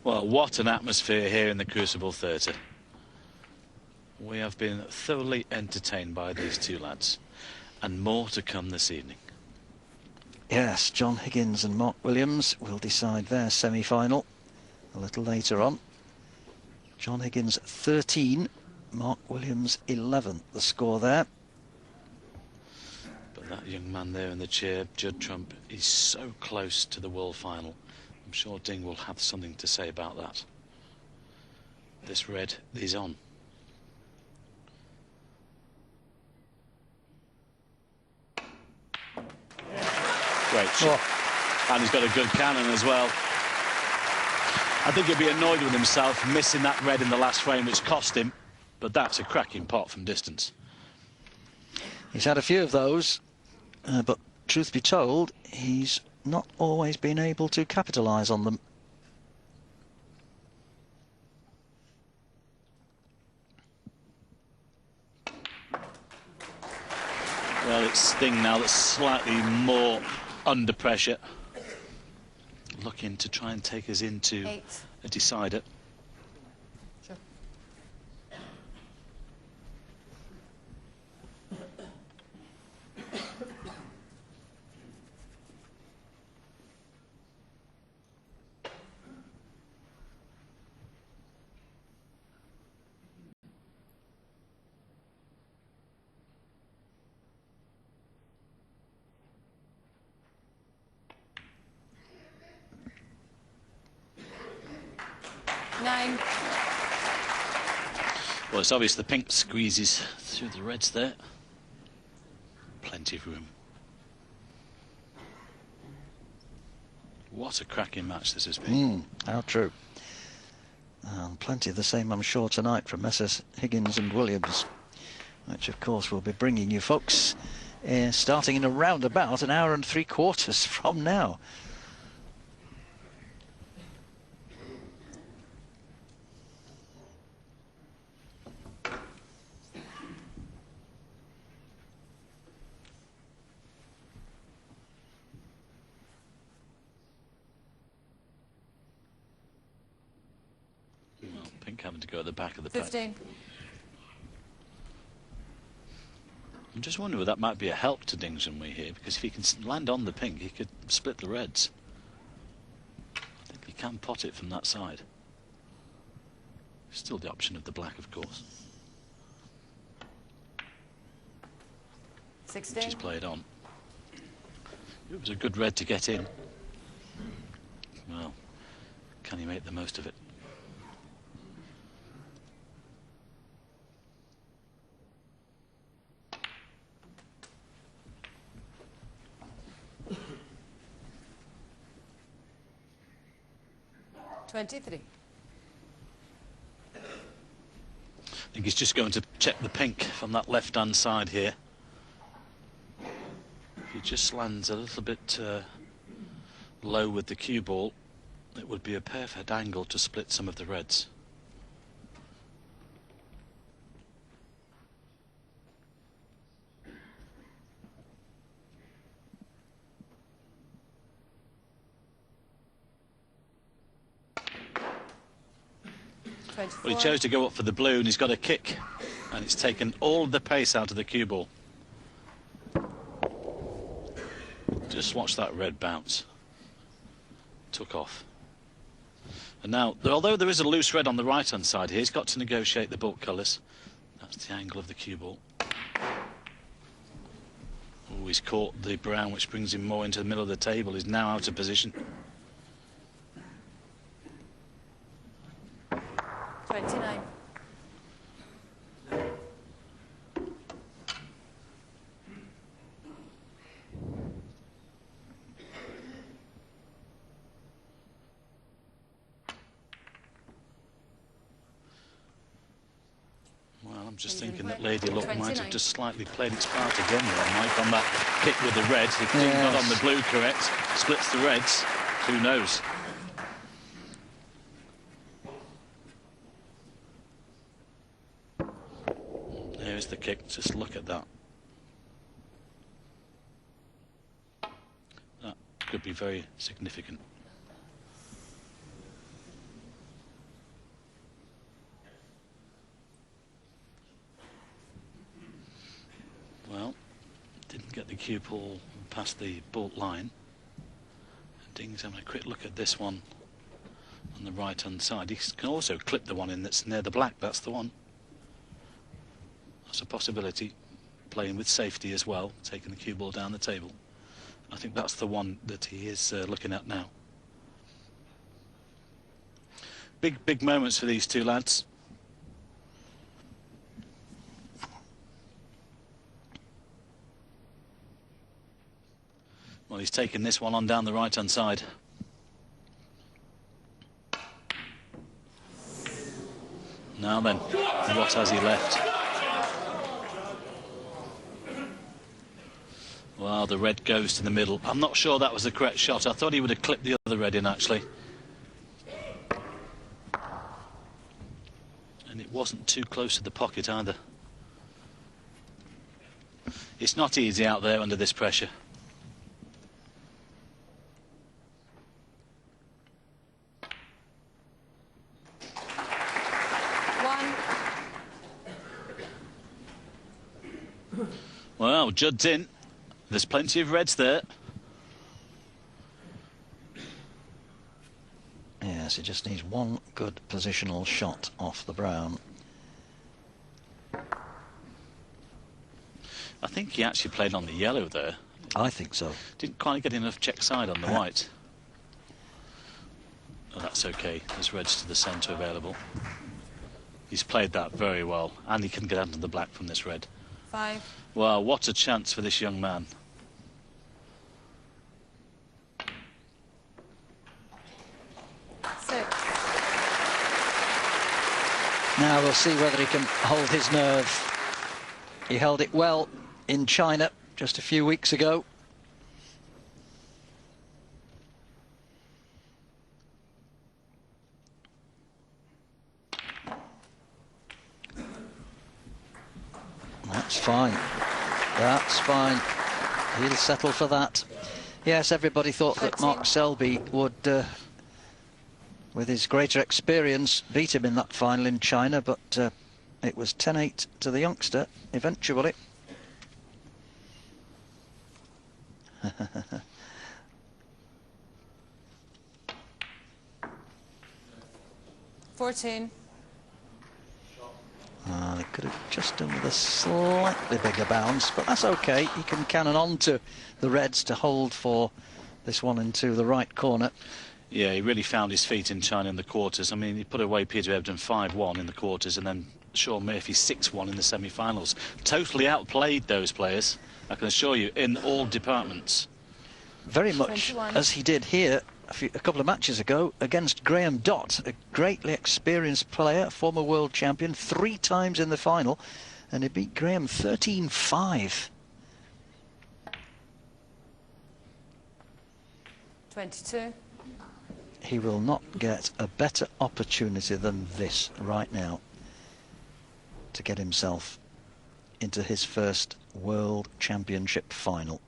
Well, what an atmosphere here in the Crucible Theatre. We have been thoroughly entertained by these two lads, and more to come this evening. Yes, John Higgins and Mark Williams will decide their semi-final a little later on. John Higgins 13, Mark Williams 11, the score there. But that young man there in the chair, Judd Trump, is so close to the world final. I'm sure Ding will have something to say about that. This red is on. Great shot. Oh. And he's got a good cannon as well. I think he'll be annoyed with himself missing that red in the last frame, which cost him. But that's a cracking pot from distance. He's had a few of those, but truth be told, he's not always been able to capitalise on them. Well, it's Sting now that's slightly more under pressure, looking to try and take us into a decider. Sure. Nine. Well, it's obvious the pink squeezes through the reds there. Plenty of room. What a cracking match this has been. How true. Plenty of the same, I'm sure, tonight from Messrs Higgins and Williams, which of course we'll be bringing you folks starting in around about an hour and 3/4 from now. Pink having to go at the back of the 15. pack. I'm just wondering whether that might be a help to Ding Junhui here, because if he can land on the pink, he could split the reds. I think he can pot it from that side. Still the option of the black, of course. 16. Which is played on. It was a good red to get in. Well, can he make the most of it? I think he's just going to check the pink from that left-hand side here. If he just lands a little bit low with the cue ball, it would be a perfect angle to split some of the reds. Well, he chose to go up for the blue, and he's got a kick, and it's taken all the pace out of the cue ball. Just watch that red bounce. Took off. And now, although there is a loose red on the right-hand side here, he's got to negotiate the bulk colours. That's the angle of the cue ball. Oh, he's caught the brown, which brings him more into the middle of the table. He's now out of position. 29. Well, I'm just thinking that Lady Luck might have just slightly played its part again there, Mike, on that kick with the red. If Ding got on the blue correct, splits the reds, who knows? There's the kick, just look at that. That could be very significant. cue ball past the baulk line. And Ding's having a quick look at this one on the right hand side. He can also clip the one in that's near the black. That's the one. That's a possibility. Playing with safety as well, taking the cue ball down the table. I think that's the one that he is looking at now. Big moments for these two lads. Well, he's taken this one on down the right hand side. Now then, what has he left? Well, the red goes to the middle. I'm not sure that was the correct shot. I thought he would have clipped the other red in, actually. And it wasn't too close to the pocket either. It's not easy out there under this pressure. Well, Judd's in. There's plenty of reds there. Yes, he just needs one good positional shot off the brown. I think he actually played on the yellow there. I think so. Didn't quite get enough check side on the white. Oh, that's okay. There's reds to the centre available. He's played that very well, and he can get out of the black from this red. 5. Well, what a chance for this young man. Now we'll see whether he can hold his nerve. He held it well in China just a few weeks ago. That's fine. That's fine. He'll settle for that. Yes, everybody thought that Mark Selby would, with his greater experience, beat him in that final in China, but it was 10-8 to the youngster eventually. 14. They could have just done with a slightly bigger bounce, but that's okay. He can cannon on to the reds to hold for this one into the right corner. Yeah, he really found his feet in China in the quarters. I mean, he put away Peter Ebdon 5-1 in the quarters and then Sean Murphy 6-1 in the semi-finals. Totally outplayed those players, I can assure you, in all departments. Very much 21. as he did here a couple of matches ago against Graham Dott, a greatly experienced player, former world champion, 3 times in the final, and he beat Graham 13-5. 22. He will not get a better opportunity than this right now to get himself into his first World Championship final.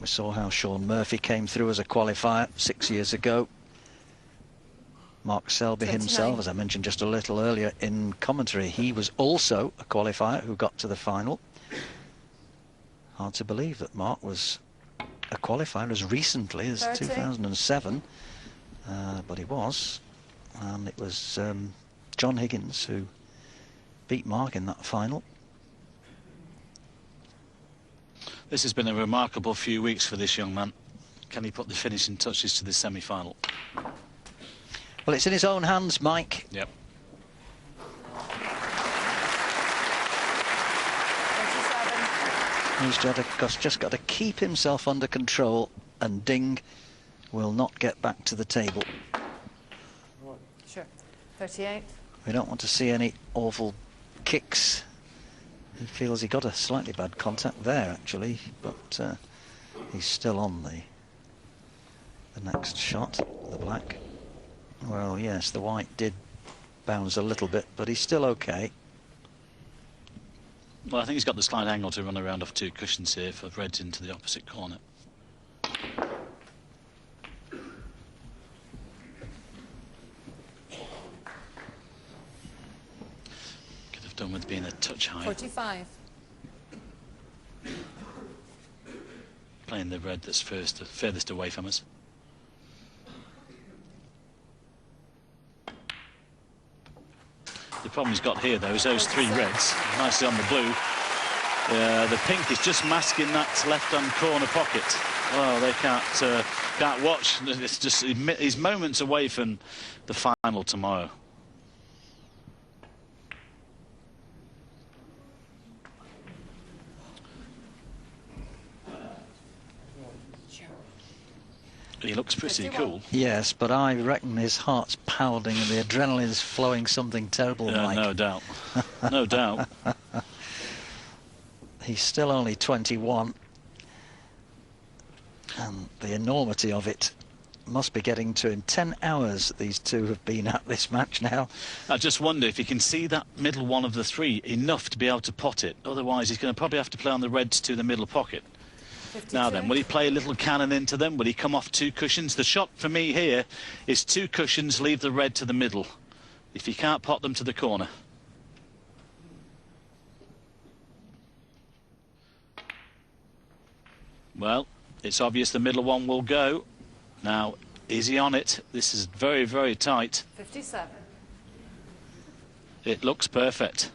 We saw how Sean Murphy came through as a qualifier 6 years ago. Mark Selby 29. himself, as I mentioned just a little earlier in commentary, he was also a qualifier who got to the final. Hard to believe that Mark was a qualifier as recently as 30. 2007, but he was, and it was John Higgins who beat Mark in that final. This has been a remarkable few weeks for this young man. Can he put the finishing touches to this semi-final? Well, it's in his own hands, Mike. Yep. 27. He's just got to keep himself under control, and Ding will not get back to the table. Sure. 38. We don't want to see any awful kicks. He feels he got a slightly bad contact there, actually, but he's still on the next shot, the black. Well, yes, the white did bounce a little bit, but he's still okay. Well, I think he's got the slight angle to run around off 2 cushions here for reds into the opposite corner. Could have done with being a touch higher. 45. Playing the red that's furthest away from us. The problem he's got here, though, is those 3 reds, nicely on the blue. The pink is just masking that left-hand corner pocket. Well, they can't watch. It's just he's moments away from the final tomorrow. He looks pretty cool. Yes, but I reckon his heart's pounding and the adrenaline is flowing something terrible, Mike. No doubt. No doubt. He's still only 21. And the enormity of it must be getting to him. 10 hours these two have been at this match now. I just wonder if he can see that middle one of the 3 enough to be able to pot it. Otherwise, he's going to probably have to play on the reds to the middle pocket. 52. Now then, will he play a little cannon into them? Will he come off 2 cushions? The shot for me here is 2 cushions, leave the red to the middle. If he can't pot them to the corner. Well, it's obvious the middle one will go. Now, is he on it? This is very, very tight. 57. It looks perfect.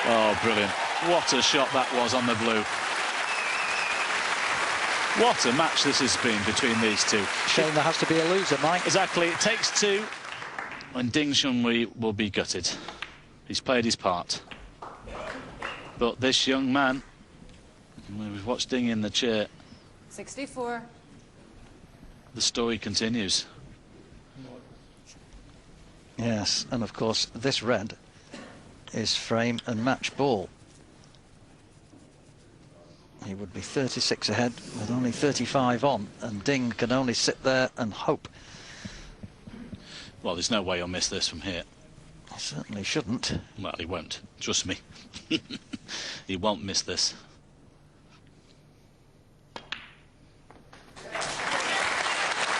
Oh, brilliant. What a shot that was on the blue. What a match this has been between these two. Shame there has to be a loser, Mike. Exactly. It takes 2, and Ding Junhui will be gutted. He's played his part. But this young man, we've watched Ding in the chair. 64. The story continues. Yes, and of course this red is frame and match ball. He would be 36 ahead with only 35 on, and Ding can only sit there and hope. Well, there's no way he'll miss this from here. He certainly shouldn't. Well, he won't. Trust me. He won't miss this.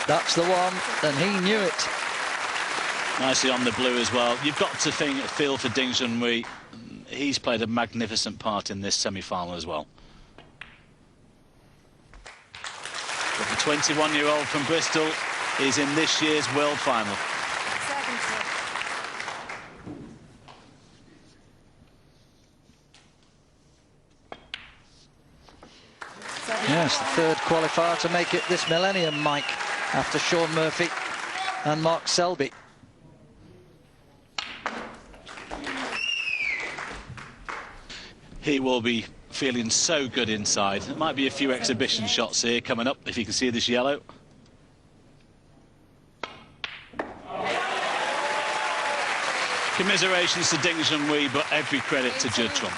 That's the one, and he knew it. Nicely on the blue as well. You've got to feel for Ding Junhui. He's played a magnificent part in this semi-final as well. But the 21-year-old from Bristol is in this year's World Final. 70. Yes, the 3rd qualifier to make it this millennium, Mike, after Sean Murphy and Mark Selby. He will be feeling so good inside. There might be a few exhibition shots here coming up, if you can see this yellow. Commiserations to Ding Junhui, but every credit to Judd Trump.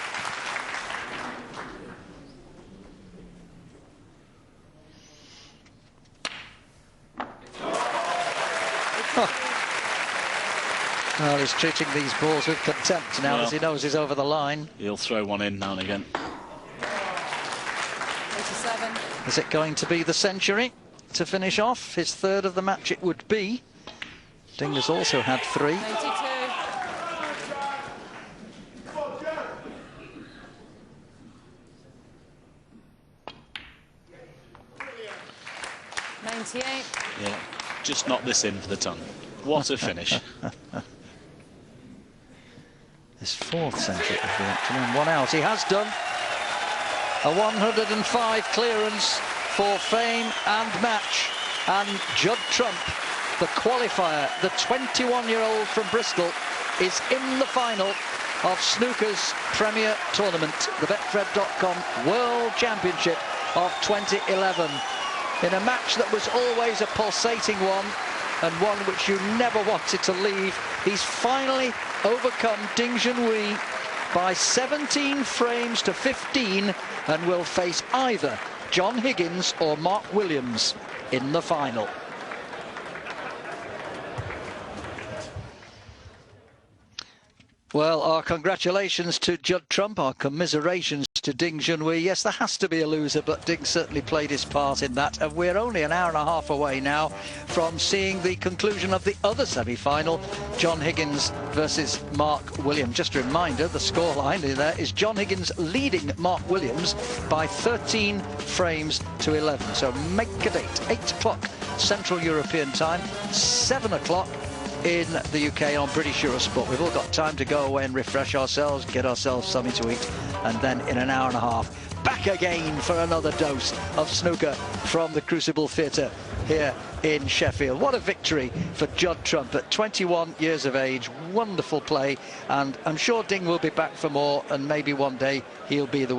Well, he's treating these balls with contempt now, as he knows he's over the line. He'll throw one in now and again. 87. Is it going to be the century to finish off? His 3rd of the match it would be. Ding has also had 3. 92. 98. Yeah, just knock this in for the ton. What a finish. His 4th century of the afternoon. 1 out. He has done a 105 clearance for fame and match. And Judd Trump, the qualifier, the 21-year-old from Bristol, is in the final of Snooker's Premier Tournament, the Betfred.com World Championship of 2011. In a match that was always a pulsating one, and one which you never wanted to leave, he's finally overcome Ding Junhui by 17 frames to 15 and will face either John Higgins or Mark Williams in the final. Well, our congratulations to Judd Trump, our commiserations to Ding Junhui. Yes, there has to be a loser, but Ding certainly played his part in that. And we're only an hour and a half away now from seeing the conclusion of the other semi-final, John Higgins versus Mark Williams. Just a reminder, the scoreline there is John Higgins leading Mark Williams by 13 frames to 11. So make a date, 8 o'clock Central European time, 7 o'clock in the UK on British Eurosport. We've all got time to go away and refresh ourselves, get ourselves something to eat, and then in an hour and a half, back again for another dose of snooker from the Crucible Theatre here in Sheffield. What a victory for Judd Trump at 21 years of age. Wonderful play, and I'm sure Ding will be back for more, and maybe one day he'll be the